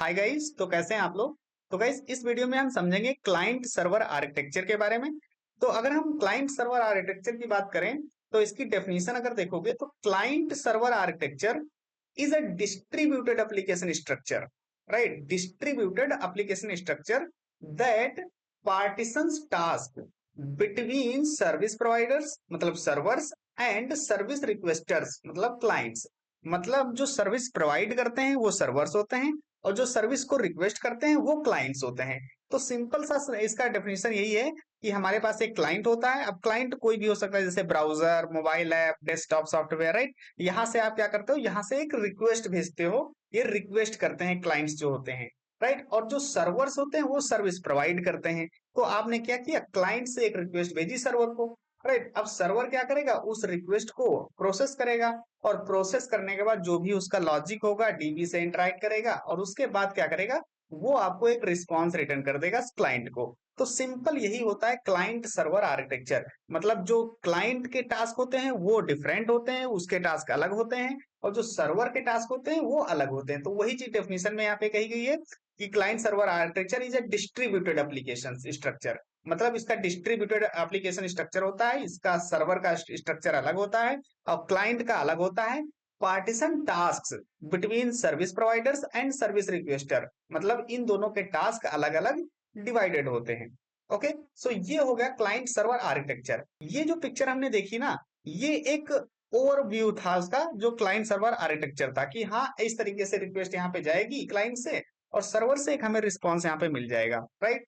Hi guys, तो कैसे हैं आप लोग। तो गाइस, इस वीडियो में हम समझेंगे क्लाइंट सर्वर आर्किटेक्चर के बारे में। तो अगर हम क्लाइंट सर्वर आर्किटेक्चर की बात करें तो इसकी डेफिनेशन अगर देखोगे तो client server architecture is a distributed application structure, right. Distributed application structure that partitions task between service providers मतलब सर्वर्स एंड सर्विस रिक्वेस्टर्स मतलब क्लाइंट्स। मतलब जो सर्विस प्रोवाइड करते हैं वो सर्वर्स होते हैं और जो सर्विस को रिक्वेस्ट करते हैं वो क्लाइंट्स होते हैं। तो सिंपल सा इसका डेफिनेशन यही है कि हमारे पास एक क्लाइंट होता है। अब क्लाइंट कोई भी हो सकता है, जैसे browser, mobile app, desktop software, right. यहाँ से आप क्या करते हो, यहाँ से एक रिक्वेस्ट भेजते हो, ये रिक्वेस्ट करते हैं क्लाइंट्स जो होते हैं, राइट। और जो सर्वर्स होते हैं वो सर्विस प्रोवाइड करते हैं। तो आपने क्या किया, क्लाइंट से एक रिक्वेस्ट भेजी सर्वर को, राइट। अब सर्वर क्या करेगा, उस रिक्वेस्ट को प्रोसेस करेगा और प्रोसेस करने के बाद जो भी उसका लॉजिक होगा डीबी से इंटरेक्ट करेगा और उसके बाद क्या करेगा, वो आपको एक रिस्पॉन्स रिटर्न कर देगा क्लाइंट को। तो सिंपल यही होता है क्लाइंट सर्वर आर्किटेक्चर। मतलब जो क्लाइंट के टास्क होते हैं वो डिफरेंट होते हैं, उसके टास्क अलग होते हैं, और जो सर्वर के टास्क होते हैं वो अलग होते हैं। तो वही चीज डेफिनेशन में यहाँ पे कही गई है कि client server architecture is a distributed application structure. मतलब इसका डिस्ट्रीब्यूटेड एप्लीकेशन स्ट्रक्चर होता है, इसका सर्वर का स्ट्रक्चर अलग होता है और क्लाइंट का अलग होता है। Partition task between service providers and service requester, मतलब इन दोनों के टास्क अलग अलग डिवाइडेड होते हैं। ओके, सो ये हो गया क्लाइंट सर्वर आर्किटेक्चर। ये जो पिक्चर हमने देखी ना, ये एक ओवरव्यू था उसका, जो क्लाइंट सर्वर आर्किटेक्चर था कि हाँ इस तरीके से रिक्वेस्ट यहाँ पे जाएगी क्लाइंट से और सर्वर से एक हमें रिस्पॉन्स यहाँ पे मिल जाएगा, राइट।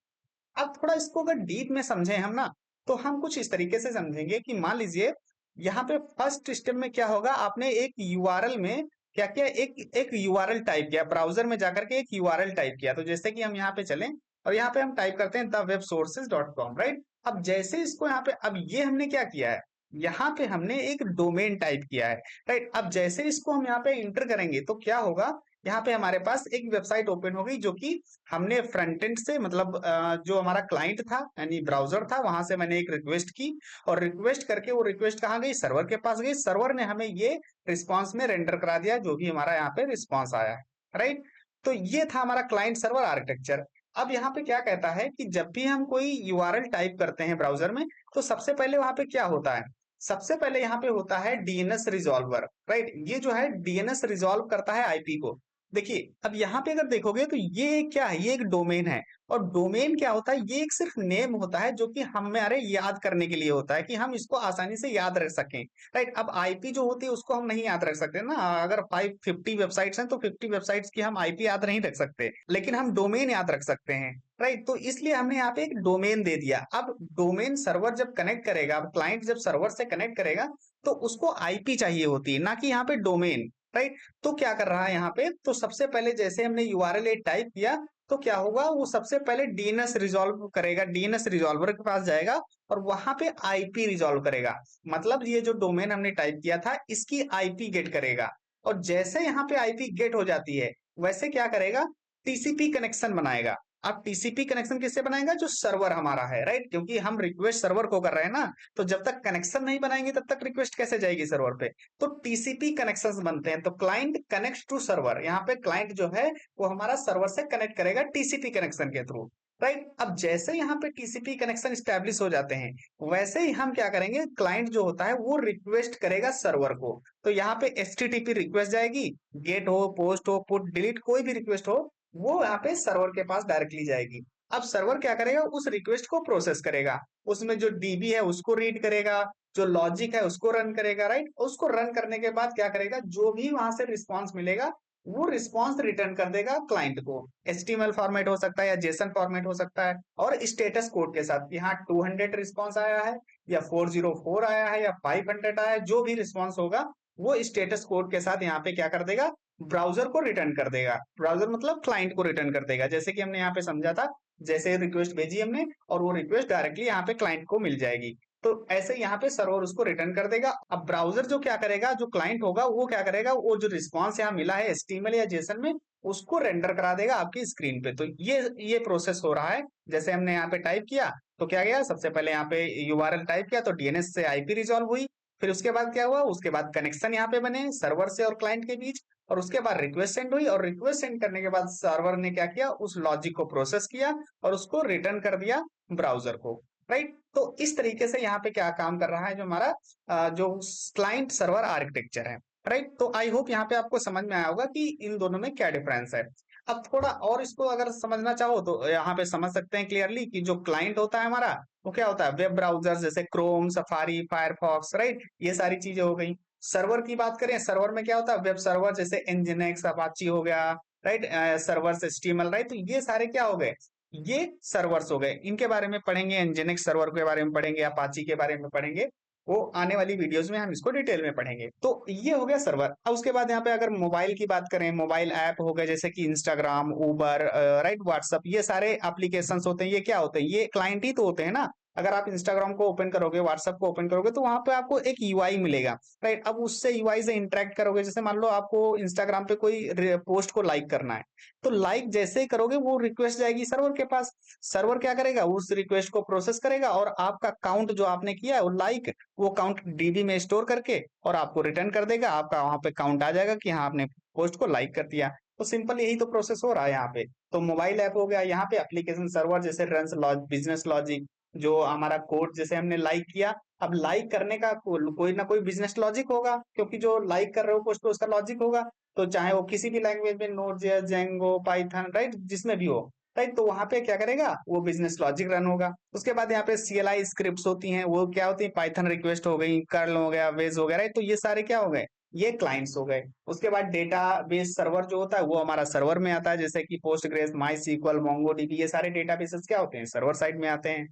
अब थोड़ा इसको अगर डीप में समझें हम ना, तो हम कुछ इस तरीके से समझेंगे कि मान लीजिए यहाँ पे फर्स्ट स्टेप में क्या होगा, आपने एक यूआरएल में क्या किया, एक यूआरएल टाइप किया, ब्राउजर में जाकर के एक यूआरएल टाइप किया। तो जैसे कि हम यहाँ पे चलें और यहाँ पे हम टाइप करते हैं theWebSources.com, राइट। अब जैसे इसको यहाँ पे, अब ये हमने क्या किया है, यहाँ पे हमने एक डोमेन टाइप किया है, राइट। अब जैसे इसको हम यहाँ पे इंटर करेंगे तो क्या होगा, यहाँ पे हमारे पास एक वेबसाइट ओपन हो गई जो कि हमने फ्रंट एंड से मतलब जो हमारा क्लाइंट था यानी ब्राउजर था वहां से मैंने एक रिक्वेस्ट की और रिक्वेस्ट करके वो रिक्वेस्ट कहाँ गई, सर्वर के पास गई। सर्वर ने हमें ये रिस्पॉन्स में रेंडर करा दिया जो भी हमारा यहाँ पे रिस्पॉन्स आया है, राइट। तो ये था हमारा क्लाइंट सर्वर आर्किटेक्चर। अब यहाँ पे क्या कहता है कि जब भी हम कोई यूआरएल टाइप करते हैं ब्राउजर में तो सबसे पहले वहां पे क्या होता है, सबसे पहले यहाँ पे होता है डीएनएस रिजॉल्वर, राइट। ये जो है डीएनएस रिजॉल्व करता है आईपी को। देखिए अब यहाँ पे अगर देखोगे तो ये क्या है, ये एक डोमेन है। और डोमेन क्या होता है, ये एक सिर्फ नेम होता है जो कि हमारे याद करने के लिए होता है कि हम इसको आसानी से याद रख सकें, राइट। अब आईपी जो होती है उसको हम नहीं याद रख सकते ना, अगर 550 वेबसाइट्स हैं तो 50 वेबसाइट्स की हम आईपी याद नहीं रख सकते, लेकिन हम डोमेन याद रख सकते हैं, राइट। तो इसलिए हमने यहाँ पे एक डोमेन दे दिया। अब डोमेन सर्वर जब कनेक्ट करेगा, अब क्लाइंट जब सर्वर से कनेक्ट करेगा तो उसको आईपी चाहिए होती है, ना कि यहाँ पे डोमेन, राइट। तो क्या कर रहा है यहाँ पे, तो सबसे पहले जैसे हमने यूआरएल टाइप किया तो क्या होगा, वो सबसे पहले डीएनएस रिजॉल्व करेगा, डीएनएस रिजॉल्वर के पास जाएगा और वहां पे आईपी रिजॉल्व करेगा। मतलब ये जो डोमेन हमने टाइप किया था इसकी आईपी गेट करेगा। और जैसे यहाँ पे आईपी गेट हो जाती है वैसे क्या करेगा, टीसीपी कनेक्शन बनाएगा। अब टीसीपी कनेक्शन किससे बनाएगा, जो सर्वर हमारा है, राइट। क्योंकि हम रिक्वेस्ट सर्वर को कर रहे हैं ना, तो जब तक कनेक्शन नहीं बनाएंगे तब तक रिक्वेस्ट कैसे जाएगी सर्वर पे। तो टीसीपी कनेक्शंस बनते हैं। तो क्लाइंट कनेक्ट टू सर्वर, यहाँ पे क्लाइंट जो है वो हमारा सर्वर से कनेक्ट करेगा टीसीपी कनेक्शन के थ्रू, राइट। अब जैसे यहाँ पे टीसीपी कनेक्शन स्टैब्लिश हो जाते हैं वैसे ही हम क्या करेंगे, क्लाइंट जो होता है वो रिक्वेस्ट करेगा सर्वर को। तो यहाँ पे एचटीटीपी रिक्वेस्ट जाएगी, गेट हो, पोस्ट हो, पुट, डिलीट, कोई भी रिक्वेस्ट हो वो यहाँ पे सर्वर के पास डायरेक्टली जाएगी। अब सर्वर क्या करेगा, उस रिक्वेस्ट को प्रोसेस करेगा, उसमें जो डीबी है उसको रीड करेगा, जो लॉजिक है उसको रन करेगा, राइट। उसको रन करने के बाद क्या करेगा, जो भी वहां से रिस्पॉन्स मिलेगा वो रिस्पॉन्स रिटर्न कर देगा क्लाइंट को। एचटीएमएल फॉर्मेट हो सकता है या जेसन फॉर्मेट हो सकता है, और स्टेटस कोड के साथ कि हाँ 200 रिस्पॉन्स आया है या 404 आया है या 500 आया है, जो भी रिस्पॉन्स होगा वो स्टेटस कोड के साथ यहाँ पे क्या कर देगा, ब्राउजर को रिटर्न कर देगा। ब्राउजर मतलब क्लाइंट को रिटर्न कर देगा, जैसे कि हमने यहाँ पे समझा था। जैसे रिक्वेस्ट भेजी हमने और वो रिक्वेस्ट डायरेक्टली यहाँ पे क्लाइंट को मिल जाएगी। तो ऐसे यहाँ पे सर्वर उसको रिटर्न कर देगा। अब ब्राउजर जो क्या करेगा, जो क्लाइंट होगा वो क्या करेगा, वो जो रिस्पॉन्स यहाँ मिला है एचटीएमएल या जेसन में उसको रेंडर करा देगा आपकी स्क्रीन पे। तो ये प्रोसेस हो रहा है। जैसे हमने यहाँ पे टाइप किया तो क्या गया, सबसे पहले यहाँ पे यूआरएल टाइप किया तो डीएनएस से आईपी रिजॉल्व हुई। फिर उसके बाद क्या हुआ, उसके बाद कनेक्शन यहाँ पे बने सर्वर से और क्लाइंट के बीच, और उसके बाद रिक्वेस्ट सेंड हुई, और रिक्वेस्ट सेंड करने के बाद सर्वर ने क्या किया, उस लॉजिक को प्रोसेस किया और उसको रिटर्न कर दिया ब्राउजर को, राइट। तो इस तरीके से यहाँ पे क्या काम कर रहा है जो हमारा जो क्लाइंट सर्वर आर्किटेक्चर है, राइट। तो आई होप यहाँ पे आपको समझ में आया होगा कि इन दोनों में क्या डिफरेंस है। अब थोड़ा और इसको अगर समझना चाहो तो यहाँ पे समझ सकते हैं क्लियरली कि जो क्लाइंट होता है हमारा, वो क्या होता है, वेब ब्राउजर जैसे क्रोम, सफारी, फायरफॉक्स, राइट, ये सारी चीजें हो गई। सर्वर की बात करें, सर्वर में क्या होता है, वेब सर्वर जैसे एनजिनिक्स, अपाची हो गया, राइट, सर्वर्स, एचटीएमएल, राइट। तो ये सारे क्या हो गए, ये सर्वर्स हो गए। इनके बारे में पढ़ेंगे, एनजिनिक्स सर्वर के बारे में पढ़ेंगे, अपाची के बारे में पढ़ेंगे, वो आने वाली वीडियोस में हम इसको डिटेल में पढ़ेंगे। तो ये हो गया सर्वर। अब उसके बाद यहाँ पे अगर मोबाइल की बात करें, मोबाइल ऐप हो गए जैसे कि इंस्टाग्राम, उबर, राइट, व्हाट्सअप, ये सारे एप्लीकेशंस होते हैं, ये क्या होते हैं, ये क्लाइंट ही तो होते हैं ना। अगर आप इंस्टाग्राम को ओपन करोगे, व्हाट्सएप को ओपन करोगे, तो वहां पे आपको एक यूआई मिलेगा, राइट। अब उससे यूआई से इंटरेक्ट करोगे, जैसे मान लो आपको इंस्टाग्राम पे कोई पोस्ट को लाइक करना है, तो लाइक जैसे ही करोगे वो रिक्वेस्ट जाएगी सर्वर के पास। सर्वर क्या करेगा, उस रिक्वेस्ट को प्रोसेस करेगा और आपका काउंट जो आपने किया है वो लाइक, वो काउंट डीबी में स्टोर करके और आपको रिटर्न कर देगा। आपका वहां पे काउंट आ जाएगा कि हाँ आपने पोस्ट को लाइक कर दिया। तो सिंपल यही तो प्रोसेस हो रहा है यहाँ पे। तो मोबाइल ऐप हो गया, यहाँ पे एप्लीकेशन सर्वर जैसे रन्स बिजनेस लॉजिक, जो हमारा कोड जैसे हमने लाइक किया, अब लाइक करने का कोई ना कोई बिजनेस लॉजिक होगा, क्योंकि जो लाइक कर रहे हो पोस्ट पे उसका लॉजिक होगा। तो चाहे वो किसी भी लैंग्वेज में, node JS, Django, Python, right, जिसमें भी हो, राइट। तो वहां पे क्या करेगा, वो बिजनेस लॉजिक रन होगा। उसके बाद यहाँ पे सीएलआई स्क्रिप्ट्स होती हैं, वो क्या होती है, पाइथन रिक्वेस्ट हो गई, कर्ल हो गया, वेज हो गया, राइट। तो ये सारे क्या हो गए, ये क्लाइंट्स हो गए। उसके बाद डेटा बेस सर्वर जो होता है वो हमारा सर्वर में आता है, जैसे कि पोस्टग्रेस, माई सीक्वल, मोंगोडीबी, ये सारे डेटाबेसेस क्या होते हैं, सर्वर साइड में आते हैं।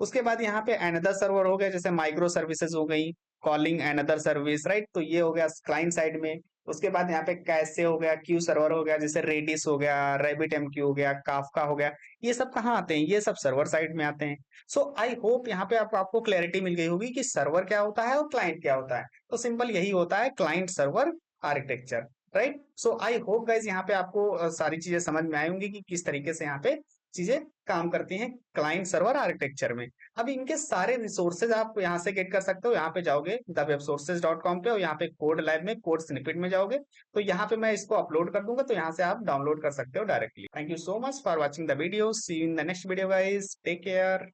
उसके बाद यहाँ पे अनदर सर्वर हो गया, जैसे माइक्रो सर्विसेज हो गई, कॉलिंग अनदर सर्विस, राइट। तो ये हो गया क्लाइंट साइड में। उसके बाद यहाँ पे कैसे हो गया, क्यू सर्वर हो गया, जैसे रेडिस हो गया, रैबिट एमक्यू हो गया, काफका हो गया, ये सब कहाँ आते हैं, ये सब सर्वर साइड में आते हैं। सो आई होप यहाँ पे आपको क्लैरिटी मिल गई होगी कि सर्वर क्या होता है और क्लाइंट क्या होता है। तो सिंपल यही होता है client server architecture, right. So I hope guys यहाँ पे आपको सारी चीजें समझ में आई होंगी कि किस तरीके से यहाँ पे चीजें काम करती हैं क्लाइंट सर्वर आर्किटेक्चर में। अब इनके सारे रिसोर्सेज आप यहाँ से गेट कर सकते हो। यहाँ पे जाओगे thewebsources.com पे और यहाँ पे कोड लैब में कोड स्निपेट में जाओगे, तो यहाँ पे मैं इसको अपलोड कर दूंगा, तो यहाँ से आप डाउनलोड कर सकते हो directly. Thank you so much for watching the video, see you in the next video guys, take care.